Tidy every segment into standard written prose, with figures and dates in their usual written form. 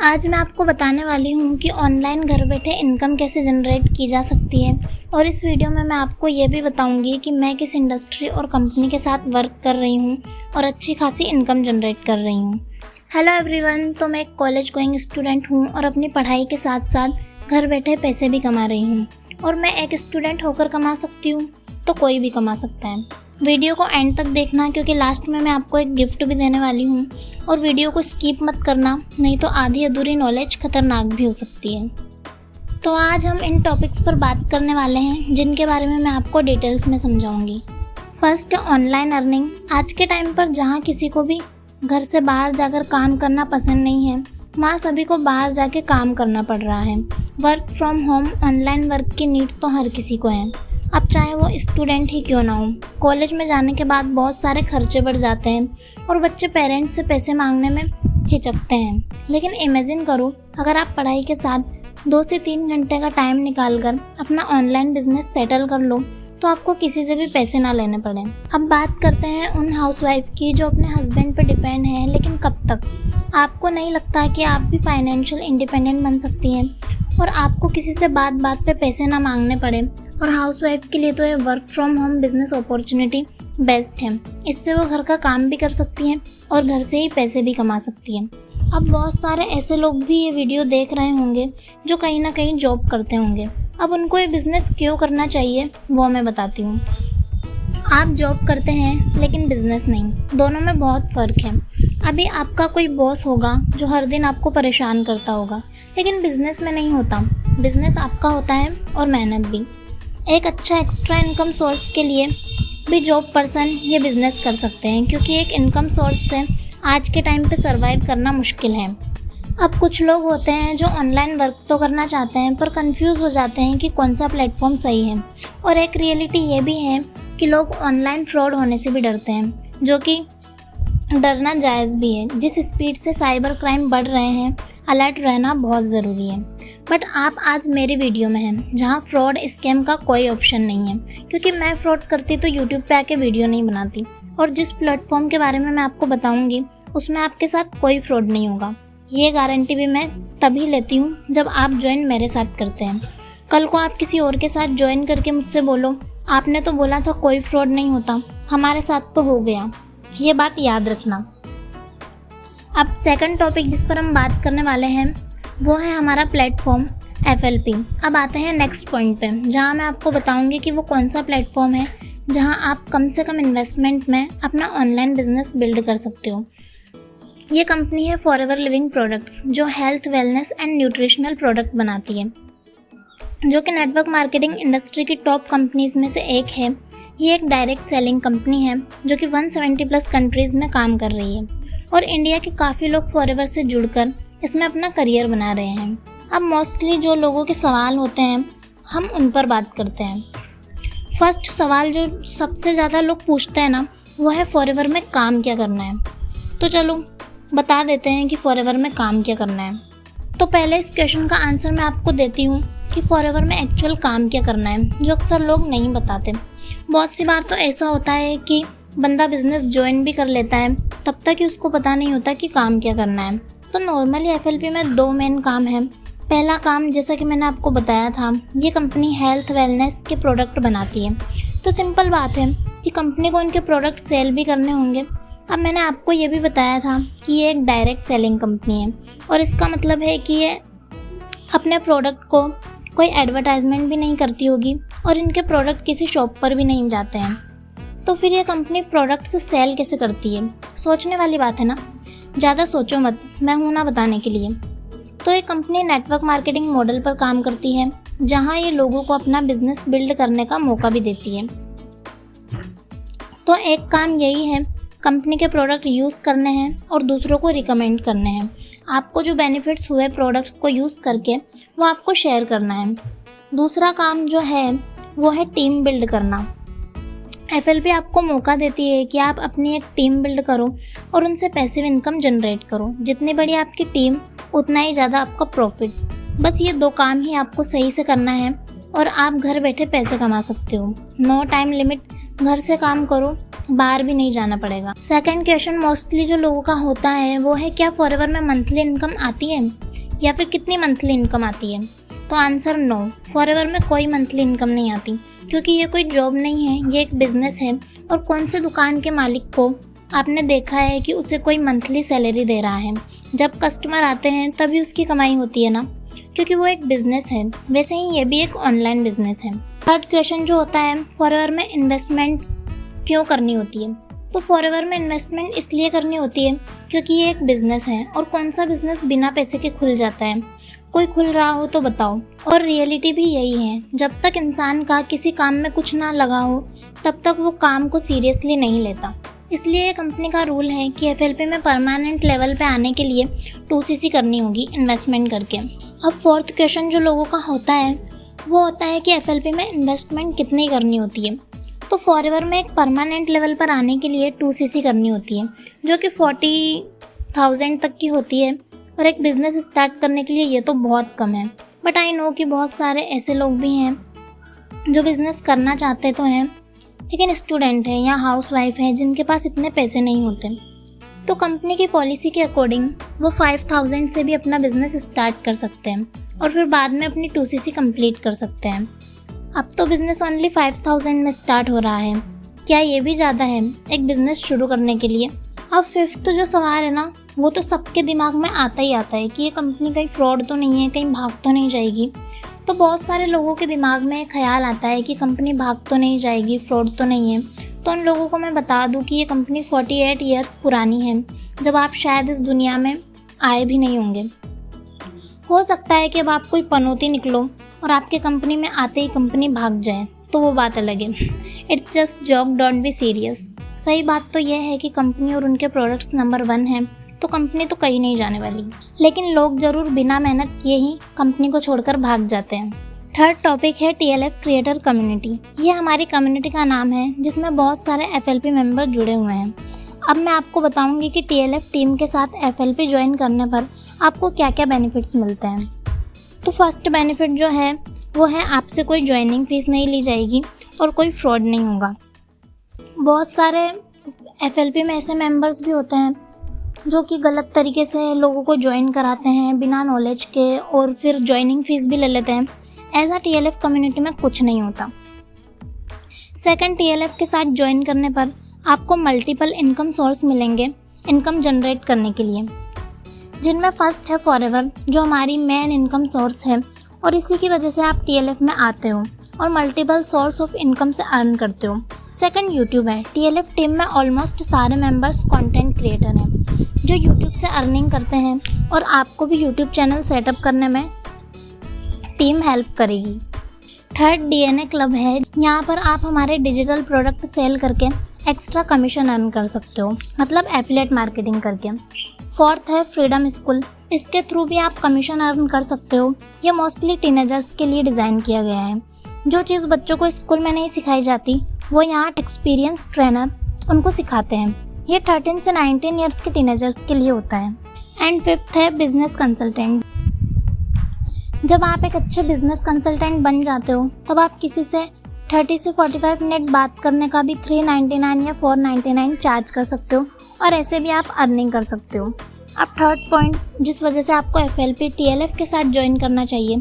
आज मैं आपको बताने वाली हूँ कि ऑनलाइन घर बैठे इनकम कैसे जनरेट की जा सकती है। और इस वीडियो में मैं आपको ये भी बताऊँगी कि मैं किस इंडस्ट्री और कंपनी के साथ वर्क कर रही हूँ और अच्छी खासी इनकम जनरेट कर रही हूँ। हेलो एवरीवन, तो मैं एक कॉलेज गोइंग स्टूडेंट हूँ और अपनी पढ़ाई के साथ साथ घर बैठे पैसे भी कमा रही हूँ। और मैं एक स्टूडेंट होकर कमा सकती हूँ तो कोई भी कमा सकता है। वीडियो को एंड तक देखना, क्योंकि लास्ट में मैं आपको एक गिफ्ट भी देने वाली हूँ। और वीडियो को स्किप मत करना, नहीं तो आधी अधूरी नॉलेज खतरनाक भी हो सकती है। तो आज हम इन टॉपिक्स पर बात करने वाले हैं जिनके बारे में मैं आपको डिटेल्स में समझाऊंगी। First, online earning. आज के टाइम पर जहाँ किसी को भी घर से बाहर जाकर काम करना पसंद नहीं है, वहाँ सभी को बाहर जाके काम करना पड़ रहा है। Work from home online work की नीड तो हर किसी को है। अब चाहे वो स्टूडेंट ही क्यों ना हो, कॉलेज में जाने के बाद बहुत सारे खर्चे बढ़ जाते हैं और बच्चे पेरेंट्स से पैसे मांगने में हिचकते हैं। लेकिन इमेजिन करो, अगर आप पढ़ाई के साथ 2 से 3 घंटे का टाइम निकालकर अपना ऑनलाइन बिजनेस सेटल कर लो तो आपको किसी से भी पैसे ना लेने पड़े। अब बात करते हैं उन हाउसवाइफ की जो अपने हस्बैंड पर डिपेंड है, लेकिन कब तक? आपको नहीं लगता कि आप भी फाइनेंशियल इंडिपेंडेंट बन सकती हैं और आपको किसी से बात बात पे पैसे ना मांगने पड़े? और हाउसवाइफ के लिए तो ये work from home business opportunity best है। इससे वो घर का काम भी कर सकती हैं और घर से ही पैसे भी कमा सकती हैं। अब बहुत सारे ऐसे लोग भी ये वीडियो देख रहे होंगे जो कहीं ना कहीं जॉब करते होंगे। अब उनको ये बिज़नेस क्यों करना चाहिए वो मैं बताती हूँ। आप जॉब करते हैं लेकिन बिज़नेस नहीं, दोनों में बहुत फ़र्क है। अभी आपका कोई बॉस होगा जो हर दिन आपको परेशान करता होगा, लेकिन बिज़नेस में नहीं होता। बिज़नेस आपका होता है और मेहनत भी। एक अच्छा एक्स्ट्रा इनकम सोर्स के लिए भी जॉब पर्सन ये बिज़नेस कर सकते हैं, क्योंकि एक इनकम सोर्स से आज के टाइम पे सरवाइव करना मुश्किल है। अब कुछ लोग होते हैं जो ऑनलाइन वर्क तो करना चाहते हैं पर कंफ्यूज हो जाते हैं कि कौन सा प्लेटफॉर्म सही है। और एक रियलिटी ये भी है कि लोग ऑनलाइन फ्रॉड होने से भी डरते हैं, जो कि डरना जायज़ भी है। जिस स्पीड से साइबर क्राइम बढ़ रहे हैं, अलर्ट रहना बहुत ज़रूरी है। बट आप आज मेरी वीडियो में हैं जहां फ्रॉड स्कैम का कोई ऑप्शन नहीं है, क्योंकि मैं फ्रॉड करती तो यूट्यूब पे आके वीडियो नहीं बनाती। और जिस प्लेटफॉर्म के बारे में मैं आपको बताऊंगी उसमें आपके साथ कोई फ्रॉड नहीं होगा। ये गारंटी भी मैं तभी लेती हूँ जब आप ज्वाइन मेरे साथ करते हैं। कल को आप किसी और के साथ ज्वाइन करके मुझसे बोलो, आपने तो बोला था कोई फ्रॉड नहीं होता, हमारे साथ तो हो गया। ये बात याद रखना। अब सेकंड टॉपिक जिस पर हम बात करने वाले हैं वो है हमारा प्लेटफॉर्म FLP। अब आते हैं नेक्स्ट पॉइंट पे, जहां मैं आपको बताऊंगी कि वो कौन सा प्लेटफॉर्म है जहां आप कम से कम इन्वेस्टमेंट में अपना ऑनलाइन बिजनेस बिल्ड कर सकते हो। ये कंपनी है फॉरएवर लिविंग प्रोडक्ट्स, जो health, wellness and nutritional product बनाती है, जो कि नेटवर्क मार्केटिंग इंडस्ट्री की टॉप कंपनीज में से एक है। ये एक डायरेक्ट सेलिंग कंपनी है जो कि 170 प्लस कंट्रीज़ में काम कर रही है और इंडिया के काफ़ी लोग फॉरएवर से जुड़कर इसमें अपना करियर बना रहे हैं। अब मोस्टली जो लोगों के सवाल होते हैं हम उन पर बात करते हैं। फर्स्ट सवाल जो सबसे ज़्यादा लोग पूछते हैं ना, वो है फॉरएवर में काम क्या करना है। तो चलो बता देते हैं कि फॉरएवर में काम क्या करना है। तो पहले इस क्वेश्चन का आंसर मैं आपको देती हूँ कि फॉरएवर में एक्चुअल काम क्या करना है, जो अक्सर लोग नहीं बताते। बहुत सी बार तो ऐसा होता है कि बंदा बिजनेस ज्वाइन भी कर लेता है, तब तक कि उसको पता नहीं होता कि काम क्या करना है। तो नॉर्मली FLP में 2 मेन काम है। पहला काम, जैसा कि मैंने आपको बताया था, ये कंपनी हेल्थ वेलनेस के प्रोडक्ट बनाती है। तो सिंपल बात है कि कंपनी को उनके प्रोडक्ट सेल भी करने होंगे। अब मैंने आपको ये भी बताया था कि ये एक डायरेक्ट सेलिंग कंपनी है, और इसका मतलब है कि ये अपने प्रोडक्ट को कोई एडवर्टाइजमेंट भी नहीं करती होगी और इनके प्रोडक्ट किसी शॉप पर भी नहीं जाते हैं। तो फिर ये कंपनी प्रोडक्ट से सेल कैसे करती है? सोचने वाली बात है ना। ज़्यादा सोचो मत, मैं हूँ ना बताने के लिए। तो ये कंपनी नेटवर्क मार्केटिंग मॉडल पर काम करती है, जहाँ ये लोगों को अपना बिजनेस बिल्ड करने का मौका भी देती है। तो एक काम यही है, कंपनी के प्रोडक्ट यूज़ करने हैं और दूसरों को रिकमेंड करने हैं। आपको जो बेनिफिट्स हुए प्रोडक्ट्स को यूज़ करके वो आपको शेयर करना है। दूसरा काम जो है वो है टीम बिल्ड करना। FLP आपको मौका देती है कि आप अपनी एक टीम बिल्ड करो और उनसे पैसिव इनकम जनरेट करो। जितनी बड़ी आपकी टीम उतना ही ज़्यादा आपका प्रॉफिट। बस ये 2 काम ही आपको सही से करना है और आप घर बैठे पैसे कमा सकते हो। नो टाइम लिमिट, घर से काम करो, बाहर भी नहीं जाना पड़ेगा। सेकंड क्वेश्चन मोस्टली जो लोगों का होता है वो है, क्या फॉरएवर में मंथली इनकम आती है? या फिर कितनी मंथली इनकम आती है? तो आंसर नो, फॉरएवर में कोई मंथली इनकम नहीं आती, क्योंकि ये कोई जॉब नहीं है, ये एक बिजनेस है। और कौन से दुकान के मालिक को आपने देखा है कि उसे कोई मंथली सैलरी दे रहा है? जब कस्टमर आते हैं तभी उसकी कमाई होती है ना, क्योंकि वो एक बिजनेस है। वैसे ही ये भी एक ऑनलाइन बिजनेस है। थर्ड क्वेश्चन जो होता है, फॉरएवर में इन्वेस्टमेंट क्यों करनी होती है? तो फॉरएवर में इन्वेस्टमेंट इसलिए करनी होती है क्योंकि ये एक बिजनेस है, और कौन सा बिजनेस बिना पैसे के खुल जाता है? कोई खुल रहा हो तो बताओ। और रियलिटी भी यही है, जब तक इंसान का किसी काम में कुछ ना लगा हो तब तक वो काम को सीरियसली नहीं लेता। इसलिए ये कंपनी का रूल है कि एफएलपी में परमानेंट लेवल पे आने के लिए 2cc करनी होगी इन्वेस्टमेंट करके। अब फोर्थ क्वेश्चन जो लोगों का होता है वो होता है कि एफएलपी में इन्वेस्टमेंट कितनी करनी होती है? तो फॉरएवर में एक परमानेंट लेवल पर आने के लिए 2cc करनी होती है, जो कि 40,000 तक की होती है। और एक बिज़नेस स्टार्ट करने के लिए ये तो बहुत कम है, बट आई नो कि बहुत सारे ऐसे लोग भी हैं जो बिज़नेस करना चाहते तो हैं, लेकिन स्टूडेंट हैं या हाउसवाइफ हैं जिनके पास इतने पैसे नहीं होते। तो कंपनी की पॉलिसी के अकॉर्डिंग वो 5,000 से भी अपना बिज़नेस स्टार्ट कर सकते हैं और फिर बाद में अपनी 2cc कंप्लीट कर सकते हैं। अब तो बिज़नेस ओनली 5,000 में स्टार्ट हो रहा है। क्या ये भी ज़्यादा है एक बिज़नेस शुरू करने के लिए? अब फिफ्थ जो सवाल है ना, वो तो सबके दिमाग में आता ही आता है कि ये कंपनी कहीं फ्रॉड तो नहीं है, कहीं भाग तो नहीं जाएगी। तो बहुत सारे लोगों के दिमाग में ख्याल आता है कि कंपनी भाग तो नहीं जाएगी, फ्रॉड तो नहीं है। तो उन लोगों को मैं बता दूं कि ये कंपनी 48 ईयर्स पुरानी है, जब आप शायद इस दुनिया में आए भी नहीं होंगे। हो सकता है कि अब आप कोई पनौती निकलो और आपके कंपनी में आते ही कंपनी भाग जाए, तो वो बात अलग है। It's just joke, don't be serious. सही बात तो यह है कि कंपनी और उनके प्रोडक्ट्स नंबर 1 हैं, तो कंपनी तो कहीं नहीं जाने वाली, लेकिन लोग ज़रूर बिना मेहनत किए ही कंपनी को छोड़कर भाग जाते हैं। थर्ड टॉपिक है TLF क्रिएटर कम्युनिटी। ये हमारी कम्युनिटी का नाम है जिसमें बहुत सारे FLP मेंबर जुड़े हुए हैं। अब मैं आपको बताऊंगी कि TLF टीम के साथ FLP ज्वाइन करने पर आपको क्या क्या बेनिफिट्स मिलते हैं। तो फर्स्ट बेनिफिट जो है वो है आपसे कोई ज्वाइनिंग फ़ीस नहीं ली जाएगी और कोई फ्रॉड नहीं होगा। बहुत सारे FLP में ऐसे मेंबर्स भी होते हैं जो कि गलत तरीके से लोगों को ज्वाइन कराते हैं बिना नॉलेज के, और फिर ज्वाइनिंग फ़ीस भी ले लेते हैं। ऐसा TLF कम्युनिटी में कुछ नहीं होता। सेकंड, TLF के साथ ज्वाइन करने पर आपको मल्टीपल इनकम सोर्स मिलेंगे इनकम जनरेट करने के लिए, जिनमें फर्स्ट है फॉरएवर, जो हमारी मेन इनकम सोर्स है, और इसी की वजह से आप TLF में आते हो और मल्टीपल सोर्स ऑफ इनकम से अर्न करते हो। सेकंड, यूट्यूब है। TLF टीम में ऑलमोस्ट सारे मेंबर्स कंटेंट क्रिएटर हैं जो यूट्यूब से अर्निंग करते हैं, और आपको भी यूट्यूब चैनल सेटअप करने में टीम हेल्प करेगी। थर्ड, DNA क्लब है। यहाँ पर आप हमारे डिजिटल प्रोडक्ट सेल करके एक्स्ट्रा कमीशन अर्न कर सकते हो, मतलब एफिलिएट मार्केटिंग करके। फोर्थ है फ्रीडम स्कूल। इसके थ्रू भी आप कमीशन अर्न कर सकते हो। ये मोस्टली टीनेजर्स के लिए डिज़ाइन किया गया है। जो चीज़ बच्चों को स्कूल में नहीं सिखाई जाती वो यहाँ एक्सपीरियंस ट्रेनर उनको सिखाते हैं। ये 13 से 19 ईयर्स के टीनेजर्स के लिए होता है। एंड फिफ्थ है बिजनेस कंसल्टेंट। जब आप एक अच्छे बिजनेस कंसल्टेंट बन जाते हो तब आप किसी से 30 से 45 मिनट बात करने का भी 399 या 499 चार्ज कर सकते हो, और ऐसे भी आप अर्निंग कर सकते हो। अब थर्ड पॉइंट जिस वजह से आपको FLP TLF के साथ ज्वाइन करना चाहिए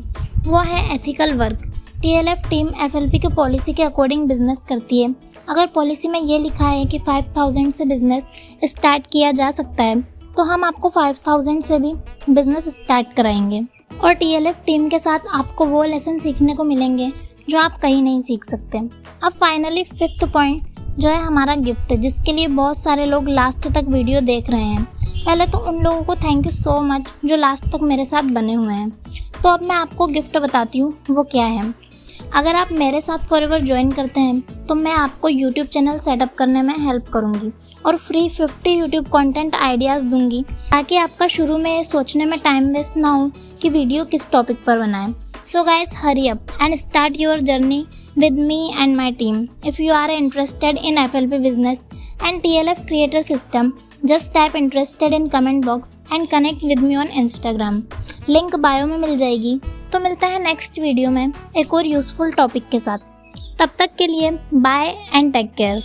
वो है ethical work. TLF team FLP के पॉलिसी के अकॉर्डिंग बिजनेस करती है। अगर पॉलिसी में ये लिखा है कि 5,000 से बिजनेस स्टार्ट किया जा सकता है, तो हम आपको 5,000 से भी बिजनेस स्टार्ट कराएंगे। और TLF टीम के साथ आपको वो लेसन सीखने को मिलेंगे जो आप कहीं नहीं सीख सकते। अब फाइनली फिफ्थ पॉइंट जो है हमारा गिफ्ट, जिसके लिए बहुत सारे लोग लास्ट तक वीडियो देख रहे हैं। पहले तो उन लोगों को थैंक यू सो मच जो लास्ट तक मेरे साथ बने हुए हैं। तो अब मैं आपको गिफ्ट बताती हूँ वो क्या है। अगर आप मेरे साथ फॉरएवर ज्वाइन करते हैं तो मैं आपको यूट्यूब चैनल सेटअप करने में हेल्प करूँगी और फ्री 50 यूट्यूब कंटेंट आइडियाज़ दूंगी, ताकि आपका शुरू में ये सोचने में टाइम वेस्ट ना हो कि वीडियो किस टॉपिक पर बनाएं। So guys, hurry up and start your journey with me and my team. If you are interested in FLP business and TLF creator system, just type interested in comment box and connect with me on Instagram. Link bio में मिल जाएगी। तो मिलता है next video में एक और useful topic के साथ। तब तक के लिए बाय एंड टेक केयर।